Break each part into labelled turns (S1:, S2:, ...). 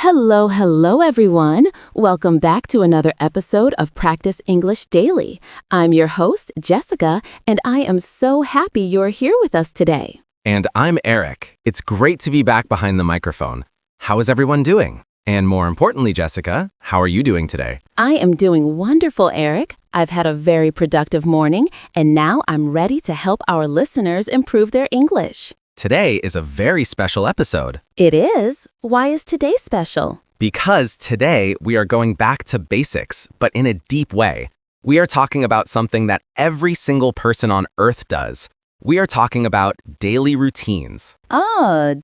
S1: Hello, everyone. Welcome back to another episode of Practice English Daily. I'm your host, Jessica, and I am so happy you're here with us today.
S2: And I'm Eric. It's great to be back behind the microphone. How is everyone doing? And more importantly, Jessica, how are you doing today?
S1: I am doing wonderful, Eric. I've had a very productive morning, and now I'm ready to help our listeners improve their English.
S2: Today is a very special episode.
S1: It is? Why is today special?
S2: Because today we are going back to basics, but in a deep way. We are talking about something that every single person on Earth does. We are talking about daily routines.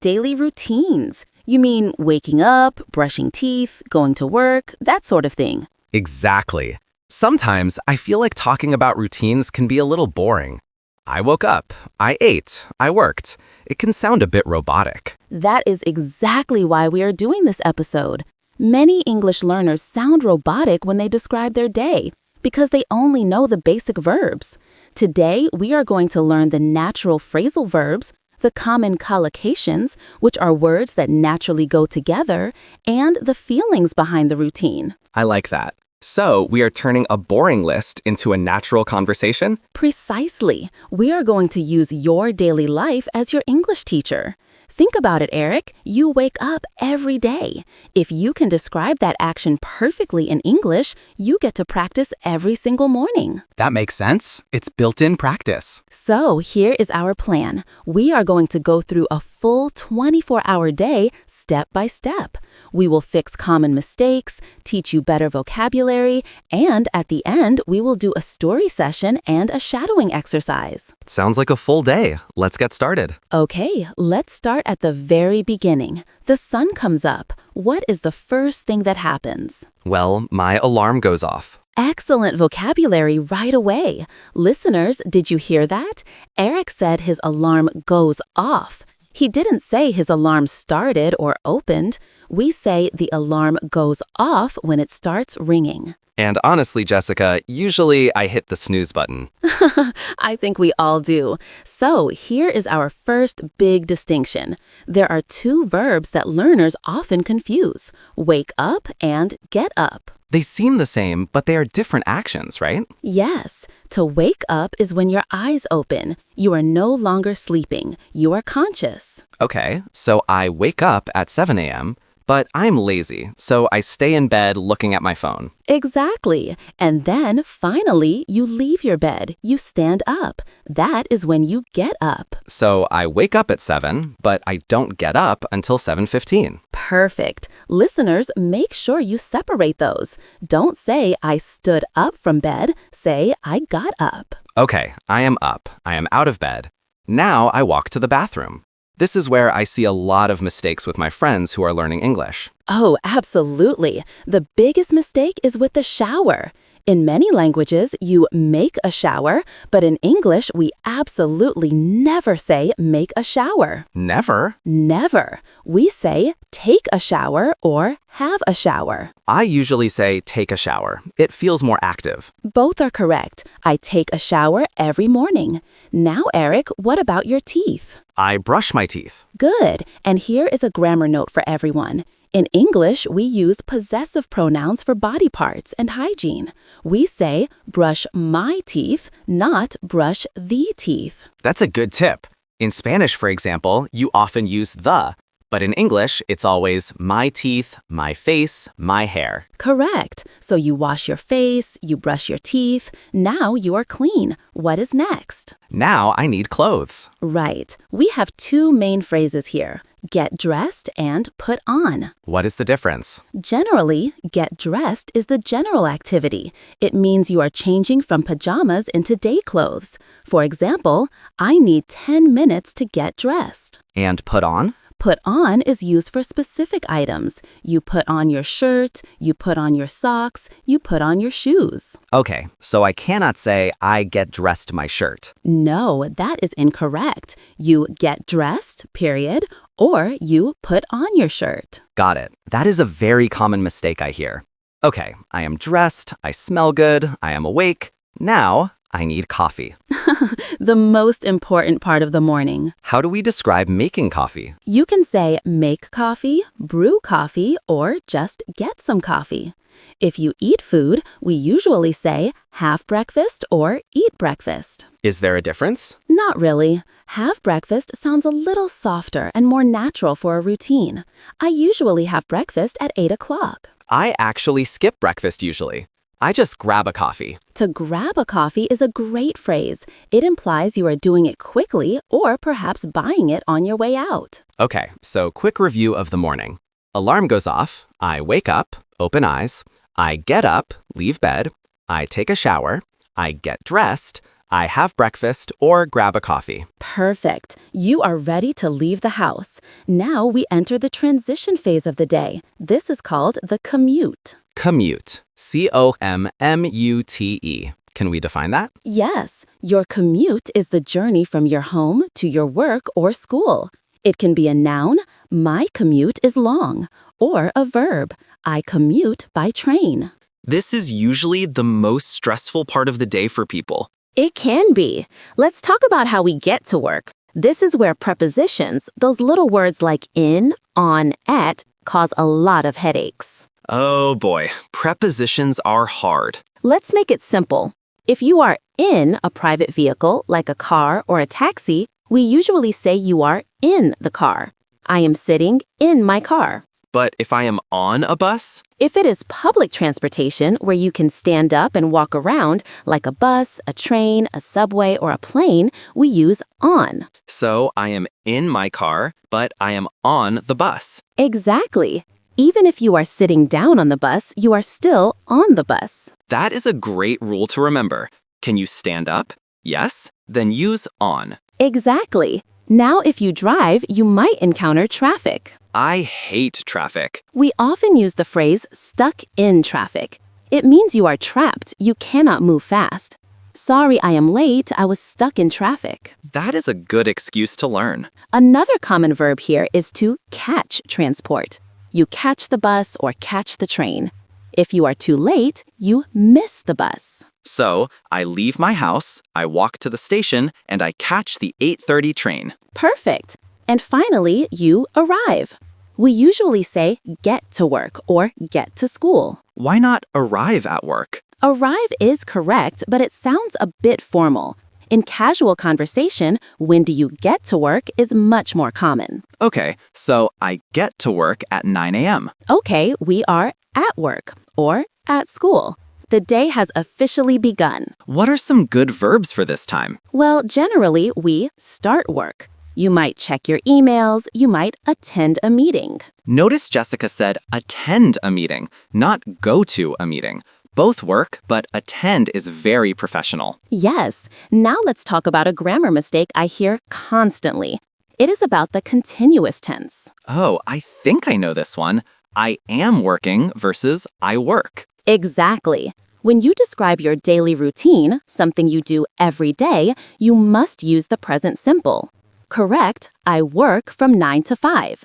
S1: Daily routines. You mean waking up, brushing teeth, going to work, that sort of thing.
S2: Exactly. Sometimes I feel like talking about routines can be a little boring. I woke up, I ate, I worked. It can sound a bit robotic.
S1: That is exactly why we are doing this episode. Many English learners sound robotic when they describe their day because they only know the basic verbs. Today, we are going to learn the natural phrasal verbs, the common collocations, which are words that naturally go together, and the feelings behind the routine.
S2: I like that. So, we are turning a boring list into a natural conversation?
S1: Precisely. We are going to use your daily life as your English teacher. Think about it, Eric. You wake up every day. If you can describe that action perfectly in English, you get to practice every single morning.
S2: That makes sense. It's built-in practice.
S1: So here is our plan. We are going to go through a full 24-hour day step by step. We will fix common mistakes, teach you better vocabulary, and at the end, we will do a story session and a shadowing exercise.
S2: Sounds like a full day. Let's get started.
S1: Okay, let's start at the very beginning. The sun comes up. What is the first thing that happens?
S2: Well, my alarm goes off.
S1: Excellent vocabulary right away. Listeners, did you hear that? Eric said his alarm goes off. He didn't say his alarm started or opened. We say the alarm goes off when it starts ringing.
S2: And honestly, Jessica, usually I hit the snooze button.
S1: I think we all do. So here is our first big distinction. There are two verbs that learners often confuse: wake up and get up.
S2: They seem the same, but they are different actions, right?
S1: Yes. To wake up is when your eyes open. You are no longer sleeping. You are conscious.
S2: Okay, so I wake up at 7 a.m., but I'm lazy, so I stay in bed looking at my phone.
S1: Exactly. And then, finally, you leave your bed. You stand up. That is when you get up.
S2: So I wake up at 7, but I don't get up until 7:15.
S1: Perfect. Listeners, make sure you separate those. Don't say, I stood up from bed. Say, I got up.
S2: Okay, I am up. I am out of bed. Now I walk to the bathroom. This is where I see a lot of mistakes with my friends who are learning English.
S1: Oh, absolutely. The biggest mistake is with the shower. In many languages, you make a shower, but in English, we absolutely never say make a shower.
S2: Never?
S1: Never. We say take a shower or have a shower.
S2: I usually say take a shower. It feels more active.
S1: Both are correct. I take a shower every morning. Now, Eric, what about your teeth?
S2: I brush my teeth.
S1: Good. And here is a grammar note for everyone. In English, we use possessive pronouns for body parts and hygiene. We say brush my teeth, not brush the teeth.
S2: That's a good tip. In Spanish, for example, you often use the, but in English, it's always my teeth, my face, my hair.
S1: Correct. So you wash your face, you brush your teeth. Now you are clean. What is next?
S2: Now I need clothes.
S1: Right. We have two main phrases here: get dressed and put on.
S2: What is the difference?
S1: Generally, get dressed is the general activity. It means you are changing from pajamas into day clothes. For example, I need 10 minutes to get dressed.
S2: And put on?
S1: Put on is used for specific items. You put on your shirt, you put on your socks, you put on your shoes.
S2: Okay, so I cannot say I get dressed my shirt.
S1: No, that is incorrect. You get dressed, period, or you put on your shirt.
S2: Got it. That is a very common mistake I hear. Okay, I am dressed, I smell good, I am awake. Now, I need coffee.
S1: The most important part of the morning.
S2: How do we describe making coffee?
S1: You can say make coffee, brew coffee, or just get some coffee. If you eat food, we usually say have breakfast or eat breakfast.
S2: Is there a difference?
S1: Not really. Have breakfast sounds a little softer and more natural for a routine. I usually have breakfast at 8 o'clock.
S2: I actually skip breakfast usually. I just grab a coffee.
S1: To grab a coffee is a great phrase. It implies you are doing it quickly or perhaps buying it on your way out.
S2: Okay, so quick review of the morning. Alarm goes off. I wake up, open eyes. I get up, leave bed. I take a shower. I get dressed. I have breakfast or grab a coffee.
S1: Perfect. You are ready to leave the house. Now we enter the transition phase of the day. This is called the commute.
S2: Commute. C-O-M-M-U-T-E. Can we define that?
S1: Yes, your commute is the journey from your home to your work or school. It can be a noun, my commute is long, or a verb, I commute by train.
S3: This is usually the most stressful part of the day for people.
S1: It can be. Let's talk about how we get to work. This is where prepositions, those little words like in, on, at, cause a lot of headaches.
S3: Oh boy, prepositions are hard.
S1: Let's make it simple. If you are in a private vehicle, like a car or a taxi, we usually say you are in the car. I am sitting in my car.
S3: But if I am on a bus,
S1: If it is public transportation where you can stand up and walk around, like a bus, a train, a subway, or a plane, we use on.
S3: so I am in my car, but I am on the bus.
S1: Exactly. Even if you are sitting down on the bus, you are still on the bus.
S3: That is a great rule to remember. Can you stand up? Yes? Then use on.
S1: Exactly. Now, if you drive, you might encounter traffic.
S3: I hate traffic.
S1: We often use the phrase stuck in traffic. It means you are trapped, you cannot move fast. Sorry, I am late, I was stuck in traffic.
S3: That is a good excuse to learn.
S1: Another common verb here is to catch transport. You catch the bus or catch the train. If you are too late, you miss the bus.
S3: So, I leave my house, I walk to the station, and I catch the 8:30 train.
S1: Perfect. And finally, you arrive. We usually say get to work or get to school.
S3: Why not arrive at work?
S1: Arrive is correct, but it sounds a bit formal. In casual conversation, when do you get to work is much more common.
S3: Okay, so I get to work at 9 a.m.
S1: Okay, we are at work or at school. The day has officially begun.
S3: What are some good verbs for this time?
S1: Well, generally, we start work. You might check your emails, you might attend a meeting.
S3: Notice Jessica said attend a meeting, not go to a meeting. Both work, but attend is very professional.
S1: Yes, now let's talk about a grammar mistake I hear constantly. It is about the continuous tense.
S3: Oh, I think I know this one. I am working versus I work.
S1: Exactly. When you describe your daily routine, something you do every day, you must use the present simple. Correct, I work from 9 to 5.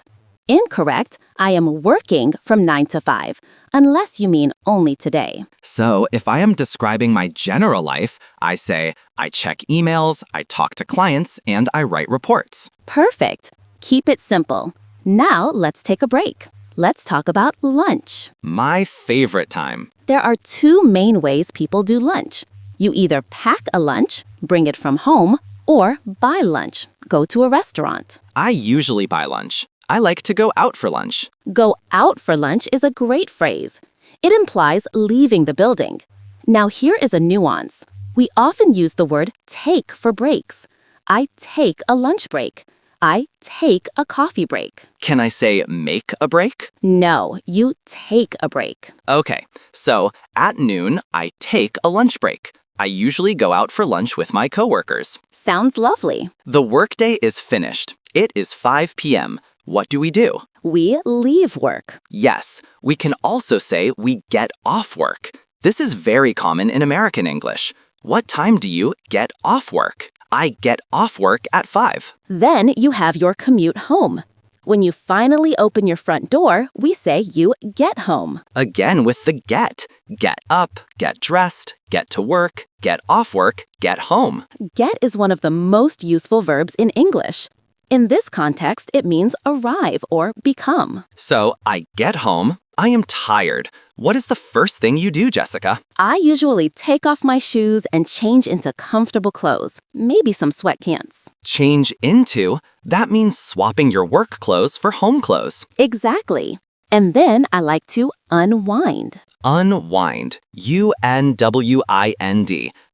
S1: Incorrect, I am working from 9 to 5, unless you mean only today.
S3: So if I am describing my general life, I say I check emails, I talk to clients, and I write reports.
S1: Perfect. Keep it simple. Now let's take a break. Let's talk about lunch.
S3: My favorite time.
S1: There are two main ways people do lunch. You either pack a lunch, bring it from home, or buy lunch, go to a restaurant.
S3: I usually buy lunch. I like to go out for lunch.
S1: Go out for lunch is a great phrase. It implies leaving the building. Now here is a nuance. We often use the word take for breaks. I take a lunch break. I take a coffee break.
S3: Can I say make a break?
S1: No, you take a break.
S3: Okay, so at noon, I take a lunch break. I usually go out for lunch with my coworkers.
S1: Sounds lovely.
S3: The workday is finished. It is 5 p.m. What do we do?
S1: We leave work.
S3: Yes, we can also say we get off work. This is very common in American English. What time do you get off work? I get off work at 5.
S1: Then you have your commute home. When you finally open your front door, we say you get home.
S3: Again with the get. Get up, get dressed, get to work, get off work, get home.
S1: Get is one of the most useful verbs in English. In this context, it means arrive or become.
S3: So, I get home. I am tired. What is the first thing you do, Jessica?
S1: I usually take off my shoes and change into comfortable clothes, maybe some sweatpants.
S3: Change into? That means swapping your work clothes for home clothes.
S1: Exactly. And then I like to unwind.
S3: Unwind. U-N-W-I-N-D.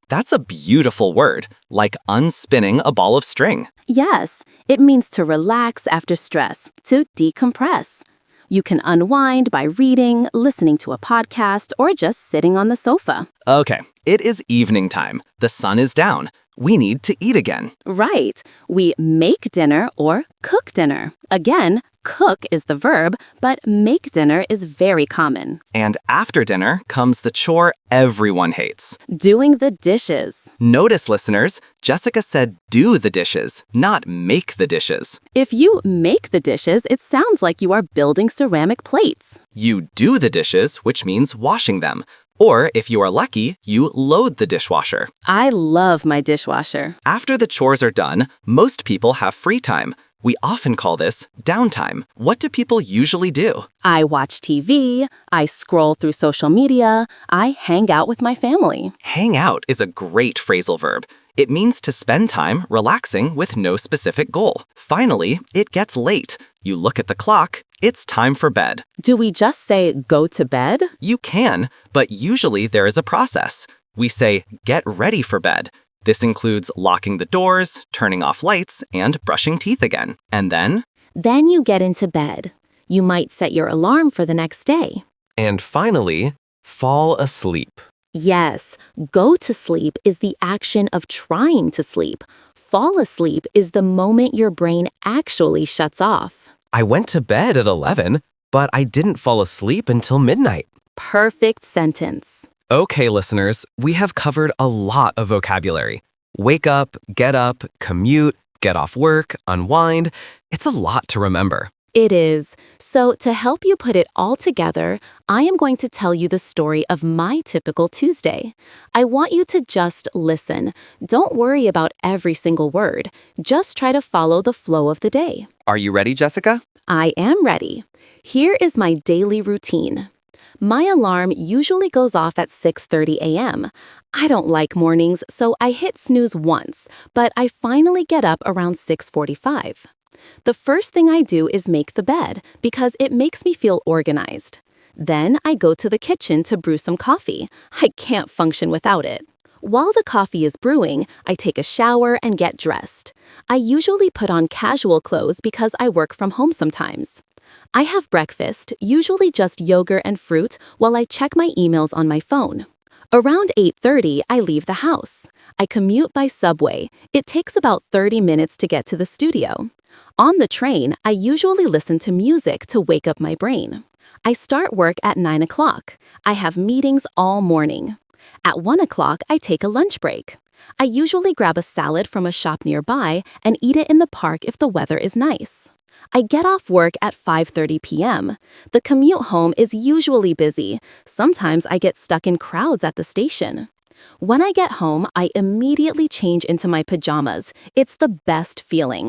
S3: That's a beautiful word, like unspinning a ball of string.
S1: Yes, it means to relax after stress, to decompress. You can unwind by reading, listening to a podcast, or just sitting on the sofa.
S3: Okay, it is evening time. The sun is down. We need to eat again.
S1: Right. We make dinner or cook dinner. Again, cook is the verb, but make dinner is very common.
S3: And after dinner comes the chore everyone hates.
S1: Doing the dishes.
S3: Notice, listeners, Jessica said do the dishes, not make the dishes.
S1: If you make the dishes, it sounds like you are building ceramic plates.
S3: You do the dishes, which means washing them. Or, if you are lucky, you load the dishwasher.
S1: I love my dishwasher.
S3: After the chores are done, most people have free time. We often call this downtime. What do people usually do?
S1: I watch TV, I scroll through social media, I hang out with my family.
S3: Hang out is a great phrasal verb. It means to spend time relaxing with no specific goal. Finally, it gets late. You look at the clock, it's time for bed.
S1: Do we just say go to bed?
S3: You can, but usually there is a process. We say get ready for bed. This includes locking the doors, turning off lights, and brushing teeth again. And then?
S1: Then you get into bed. You might set your alarm for the next day.
S4: And finally, fall asleep.
S1: Yes, go to sleep is the action of trying to sleep. Fall asleep is the moment your brain actually shuts off.
S4: I went to bed at 11, but I didn't fall asleep until midnight.
S1: Perfect sentence.
S4: Okay, listeners, we have covered a lot of vocabulary. Wake up, commute, get off work, unwind. It's a lot to remember.
S1: It is. So to help you put it all together, I am going to tell you the story of my typical Tuesday. I want you to just listen. Don't worry about every single word. Just try to follow the flow of the day.
S3: Are you ready, Jessica?
S1: I am ready. Here is my daily routine. My alarm usually goes off at 6:30 a.m. I don't like mornings, so I hit snooze once, but I finally get up around 6:45. The first thing I do is make the bed because it makes me feel organized. Then I go to the kitchen to brew some coffee. I can't function without it. While the coffee is brewing, I take a shower and get dressed. I usually put on casual clothes because I work from home sometimes. I have breakfast, usually just yogurt and fruit, while I check my emails on my phone. Around 8:30, I leave the house. I commute by subway. It takes about 30 minutes to get to the studio. On the train, I usually listen to music to wake up my brain. I start work at 9 o'clock. I have meetings all morning. At 1 o'clock, I take a lunch break. I usually grab a salad from a shop nearby and eat it in the park if the weather is nice. I get off work at 5:30 p.m. The commute home is usually busy. Sometimes I get stuck in crowds at the station. When I get home, I immediately change into my pajamas. It's the best feeling.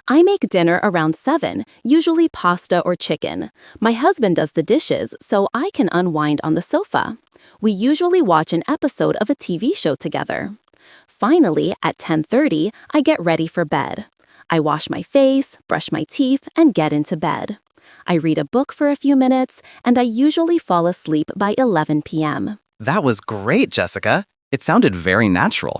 S1: I make dinner around 7, usually pasta or chicken. My husband does the dishes, so I can unwind on the sofa. We usually watch an episode of a TV show together. Finally, at 10:30, I get ready for bed. I wash my face, brush my teeth, and get into bed. I read a book for a few minutes, and I usually fall asleep by 11 p.m.
S3: That was great, Jessica. It sounded very natural.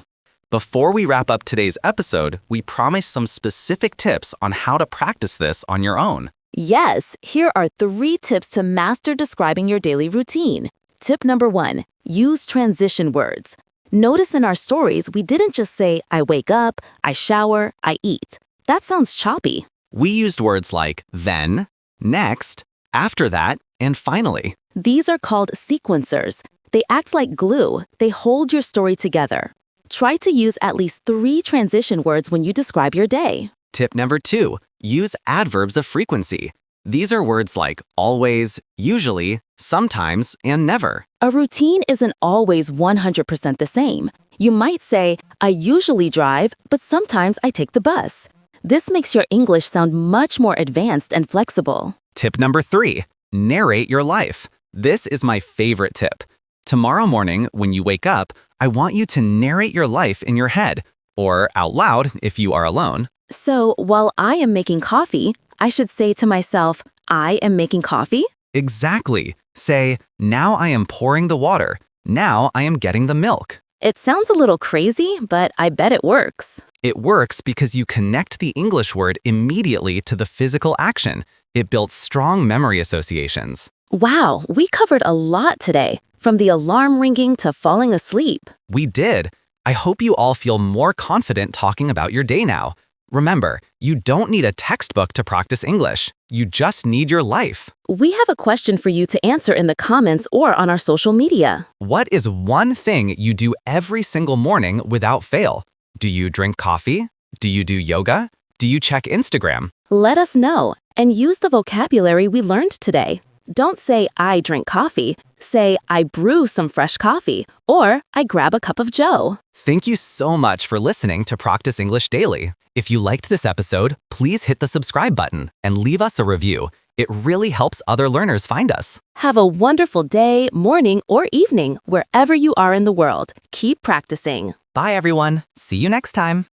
S3: Before we wrap up today's episode, we promise some specific tips on how to practice this on your own.
S5: Yes, here are 3 tips to master describing your daily routine. Tip number 1, use transition words. Notice in our stories, we didn't just say, I wake up, I shower, I eat. That sounds choppy.
S3: We used words like then, next, after that, and finally.
S5: These are called sequencers. They act like glue. They hold your story together. Try to use at least 3 transition words when you describe your day.
S3: Tip number 2, Use adverbs of frequency. These are words like always, usually, sometimes, and never.
S5: A routine isn't always 100% the same. You might say, I usually drive, but sometimes I take the bus. This makes your English sound much more advanced and flexible.
S3: Tip number 3, narrate your life. This is my favorite tip. Tomorrow morning, when you wake up, I want you to narrate your life in your head, or out loud if you are alone.
S5: So, while I am making coffee, I should say to myself, I am making coffee?
S3: Exactly. Say, now I am pouring the water. Now I am getting the milk.
S5: It sounds a little crazy, but I bet it works.
S3: It works because you connect the English word immediately to the physical action. It builds strong memory associations.
S5: Wow, we covered a lot today, from the alarm ringing to falling asleep.
S3: We did. I hope you all feel more confident talking about your day now. Remember, you don't need a textbook to practice English. You just need your life.
S5: We have a question for you to answer in the comments or on our social media.
S3: What is one thing you do every single morning without fail? Do you drink coffee? Do you do yoga? Do you check Instagram?
S5: Let us know and use the vocabulary we learned today. Don't say, I drink coffee. Say, I brew some fresh coffee, or I grab a cup of joe.
S3: Thank you so much for listening to Practice English Daily. If you liked this episode, please hit the subscribe button and leave us a review. It really helps other learners find us.
S5: Have a wonderful day, morning, or evening, wherever you are in the world. Keep practicing.
S3: Bye, everyone. See you next time.